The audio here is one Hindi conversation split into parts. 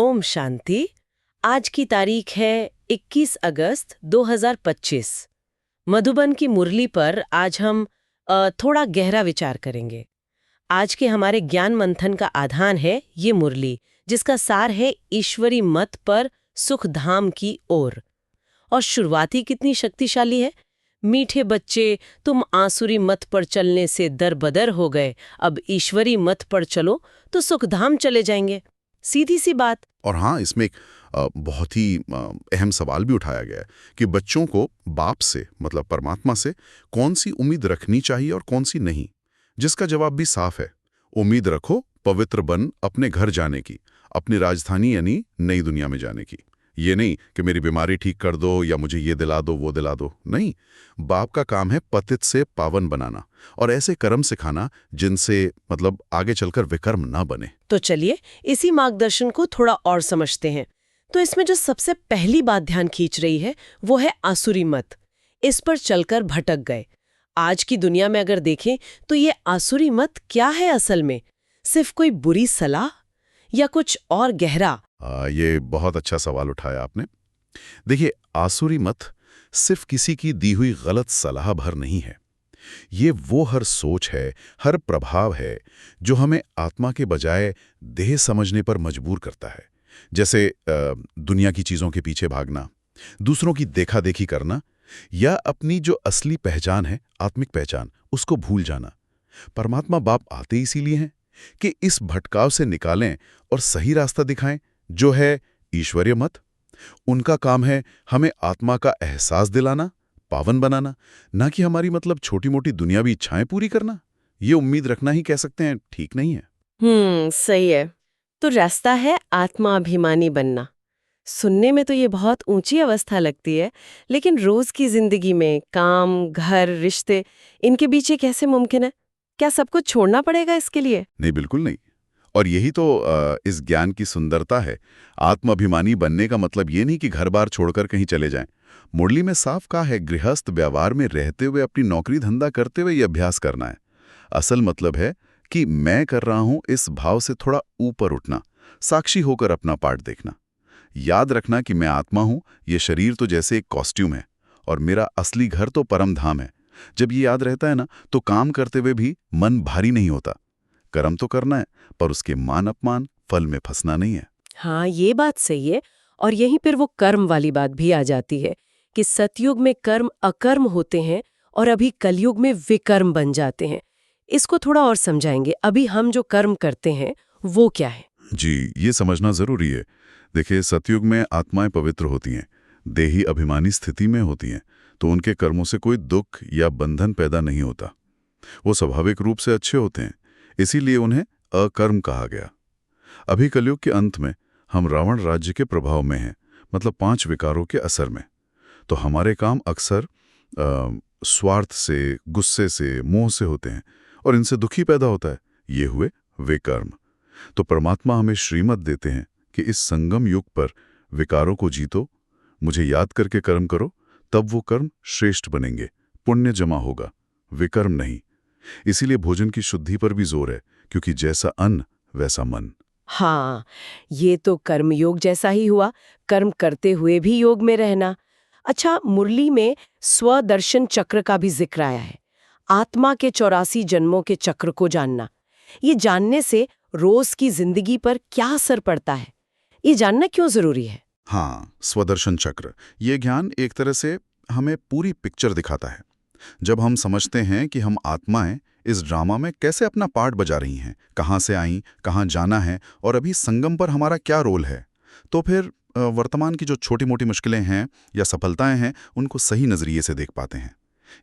ओम शांति। आज की तारीख है 21 अगस्त 2025। मधुबन की मुरली पर आज हम थोड़ा गहरा विचार करेंगे। आज के हमारे ज्ञान मंथन का आधान है ये मुरली, जिसका सार है ईश्वरी मत पर सुख धाम की ओर। और शुरुआती कितनी शक्तिशाली है। मीठे बच्चे, तुम आसुरी मत पर चलने से दरबदर हो गए, अब ईश्वरी मत पर चलो तो सुखधाम चले जाएंगे। सीधी सी बात। और हाँ, इसमें एक बहुत ही अहम सवाल भी उठाया गया है कि बच्चों को बाप से मतलब परमात्मा से कौन सी उम्मीद रखनी चाहिए और कौन सी नहीं, जिसका जवाब भी साफ है। उम्मीद रखो पवित्र बन अपने घर जाने की, अपनी राजधानी यानी नई दुनिया में जाने की। ये नहीं कि मेरी बीमारी ठीक कर दो या मुझे ये दिला दो वो दिला दो, नहीं। बाप का काम है पतित से पावन बनाना और ऐसे कर्म सिखाना जिनसे मतलब आगे चलकर विकर्म ना बने। तो चलिए इसी मार्गदर्शन को थोड़ा और समझते हैं। तो इसमें जो सबसे पहली बात ध्यान खींच रही है वो है आसुरी मत। इस पर चलकर भटक गए। आज की दुनिया में अगर देखें तो ये आसुरी मत क्या है असल में? सिर्फ कोई बुरी सलाह या कुछ और गहरा? ये बहुत अच्छा सवाल उठाया आपने। देखिए, आसुरी मत सिर्फ किसी की दी हुई गलत सलाह भर नहीं है। ये वो हर सोच है, हर प्रभाव है जो हमें आत्मा के बजाय देह समझने पर मजबूर करता है। जैसे दुनिया की चीजों के पीछे भागना, दूसरों की देखा देखी करना या अपनी जो असली पहचान है, आत्मिक पहचान, उसको भूल जाना। परमात्मा बाप आते इसीलिए हैं कि इस भटकाव से निकालें और सही रास्ता दिखाएं, जो है ईश्वरीय मत। उनका काम है हमें आत्मा का एहसास दिलाना, पावन बनाना, ना कि हमारी मतलब छोटी मोटी दुनियावी इच्छाएं पूरी करना। ये उम्मीद रखना ही कह सकते हैं ठीक नहीं है। सही है। तो रास्ता है आत्माभिमानी बनना। सुनने में तो ये बहुत ऊंची अवस्था लगती है, लेकिन रोज की जिंदगी में काम, घर, रिश्ते, इनके बीच ये कैसे मुमकिन है? क्या सब कुछ छोड़ना पड़ेगा इसके लिए? नहीं, बिल्कुल नहीं। और यही तो इस ज्ञान की सुंदरता है। आत्माभिमानी बनने का मतलब ये नहीं कि घर बार छोड़कर कहीं चले जाएं। मुरली में साफ कहा है, गृहस्थ व्यवहार में रहते हुए अपनी नौकरी धंधा करते हुए ये अभ्यास करना है। असल मतलब है कि मैं कर रहा हूं इस भाव से थोड़ा ऊपर उठना, साक्षी होकर अपना पाठ देखना। याद रखना कि मैं आत्मा हूं, ये शरीर तो जैसे एक कॉस्ट्यूम है और मेरा असली घर तो परम धाम है। जब ये याद रहता है ना, तो काम करते हुए भी मन भारी नहीं होता। कर्म तो करना है, पर उसके मान अपमान फल में फंसना नहीं है। हाँ, ये बात सही है। और यहीं पर वो कर्म वाली बात भी आ जाती है कि सतयुग में कर्म अकर्म होते हैं और अभी कलयुग में विकर्म बन जाते हैं। इसको थोड़ा और समझाएंगे। अभी हम जो कर्म करते हैं वो क्या है? जी, ये समझना जरूरी है। देखिए, सतयुग में आत्माएं पवित्र होती हैं, देही अभिमानी स्थिति में होती हैं, तो उनके कर्मों से कोई दुख या बंधन पैदा नहीं होता। वो स्वाभाविक रूप से अच्छे होते हैं, इसीलिए उन्हें अकर्म कहा गया। अभी कलयुग के अंत में हम रावण राज्य के प्रभाव में हैं, मतलब 5 विकारों के असर में। तो हमारे काम अक्सर स्वार्थ से, गुस्से से, मोह से होते हैं और इनसे दुखी पैदा होता है। ये हुए वे कर्म। तो परमात्मा हमें श्रीमत देते हैं कि इस संगम युग पर विकारों को जीतो, मुझे याद करके कर्म करो, तब वो कर्म श्रेष्ठ बनेंगे, पुण्य जमा होगा, विकर्म नहीं। इसीलिए भोजन की शुद्धि पर भी जोर है, क्योंकि जैसा अन्न वैसा मन। हाँ, ये तो कर्मयोग जैसा ही हुआ, कर्म करते हुए भी योग में रहना। अच्छा, मुरली में स्वदर्शन चक्र का भी जिक्र आया है। आत्मा के 84 जन्मों के चक्र को जानना। ये जानने से रोज की जिंदगी पर क्या असर पड़ता है? ये जानना क्यों जरूरी है? हाँ, स्वदर्शन चक्र, ये ज्ञान एक तरह से हमें पूरी पिक्चर दिखाता है। जब हम समझते हैं कि हम आत्माएं इस ड्रामा में कैसे अपना पार्ट बजा रही हैं, कहाँ से आईं, कहाँ जाना है और अभी संगम पर हमारा क्या रोल है, तो फिर वर्तमान की जो छोटी मोटी मुश्किलें हैं या सफलताएं हैं, उनको सही नजरिए से देख पाते हैं।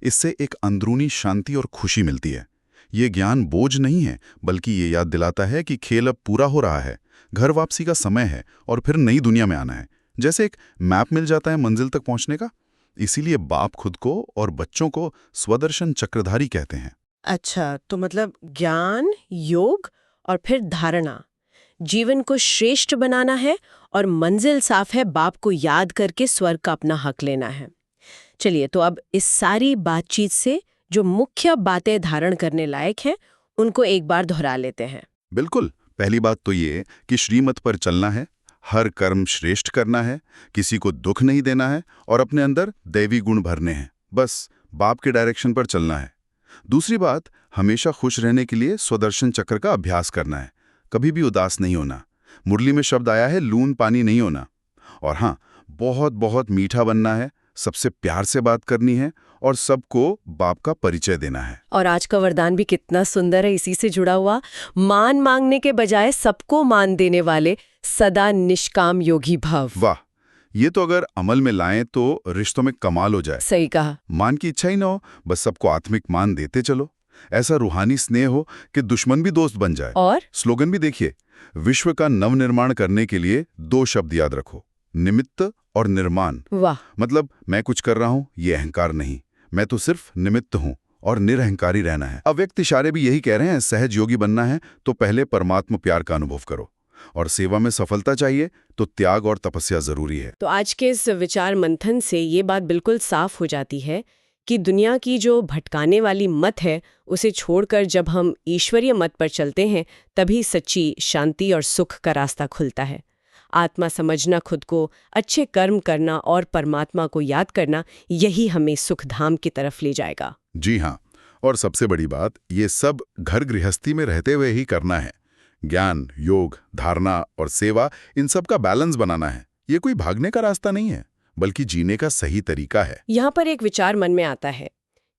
इससे एक अंदरूनी शांति और खुशी मिलती है। ये ज्ञान बोझ नहीं है, बल्कि ये याद दिलाता है कि खेल अब पूरा हो रहा है, घर वापसी का समय है और फिर नई दुनिया में आना है। जैसे एक मैप मिल जाता है मंजिल तक पहुंचने का। इसीलिए बाप खुद को और बच्चों को स्वदर्शन चक्रधारी कहते हैं। अच्छा, तो मतलब ज्ञान, योग और फिर धारणा, जीवन को श्रेष्ठ बनाना है और मंजिल साफ है, बाप को याद करके स्वर्ग का अपना हक लेना है। चलिए, तो अब इस सारी बातचीत से जो मुख्य बातें धारण करने लायक हैं, उनको एक बार दोहरा लेते हैं। बिल्कुल। पहली बात तो ये कि श्रीमत पर चलना है, हर कर्म श्रेष्ठ करना है, किसी को दुख नहीं देना है और अपने अंदर दैवी गुण भरने हैं। बस बाप के डायरेक्शन पर चलना है। दूसरी बात, हमेशा खुश रहने के लिए स्वदर्शन चक्र का अभ्यास करना है, कभी भी उदास नहीं होना। मुरली में शब्द आया है लून पानी नहीं होना। और हाँ, बहुत बहुत मीठा बनना है, सबसे प्यार से बात करनी है और सबको बाप का परिचय देना है। और आज का वरदान भी कितना सुंदर है इसी से जुड़ा हुआ, मान मांगने के बजाय सबको मान देने वाले सदा निष्काम योगी भव। वाह, ये तो अगर अमल में लाएं तो रिश्तों में कमाल हो जाए। सही कहा। मान की इच्छा ही ना हो, बस सबको आत्मिक मान देते चलो। ऐसा रूहानी स्नेह हो कि दुश्मन भी दोस्त बन जाए। और स्लोगन भी देखिए, विश्व का नवनिर्माण करने के लिए 2 शब्द याद रखो, निमित्त और निर्माण। वाह, मतलब मैं कुछ कर रहा हूं ये अहंकार नहीं, मैं तो सिर्फ निमित्त हूं और निरहंकारी रहना है। अव्यक्त इशारे भी यही कह रहे हैं, सहज योगी बनना है तो पहले परमात्मा प्यार का अनुभव करो, और सेवा में सफलता चाहिए तो त्याग और तपस्या जरूरी है। तो आज के इस विचार मंथन से ये बात बिल्कुल साफ हो जाती है कि दुनिया की जो भटकाने वाली मत है उसे छोड़कर जब हम ईश्वरीय मत पर चलते हैं तभी सच्ची शांति और सुख का रास्ता खुलता है। आत्मा समझना, खुद को अच्छे कर्म करना और परमात्मा को याद करना, यही हमें सुखधाम की तरफ ले जाएगा। जी हाँ, और सबसे बड़ी बात, ये सब घर गृहस्थी में रहते हुए ही करना है। ज्ञान, योग, धारणा और सेवा, इन सब का बैलेंस बनाना है। ये कोई भागने का रास्ता नहीं है, बल्कि जीने का सही तरीका है। यहाँ पर एक विचार मन में आता है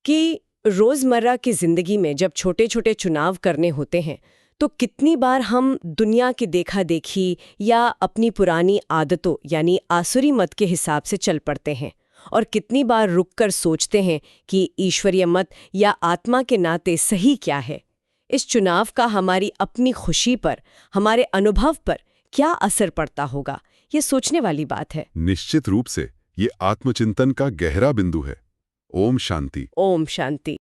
कि रोजमर्रा की जिंदगी में जब छोटे छोटे चुनाव करने होते हैं तो कितनी बार हम दुनिया की देखा देखी या अपनी पुरानी आदतों यानी आसुरी मत के हिसाब से चल पड़ते हैं, और कितनी बार रुककर सोचते हैं कि ईश्वरीय मत या आत्मा के नाते सही क्या है। इस चुनाव का हमारी अपनी खुशी पर, हमारे अनुभव पर क्या असर पड़ता होगा, ये सोचने वाली बात है। निश्चित रूप से ये आत्मचिंतन का गहरा बिंदु है। ओम शांति। ओम शांति।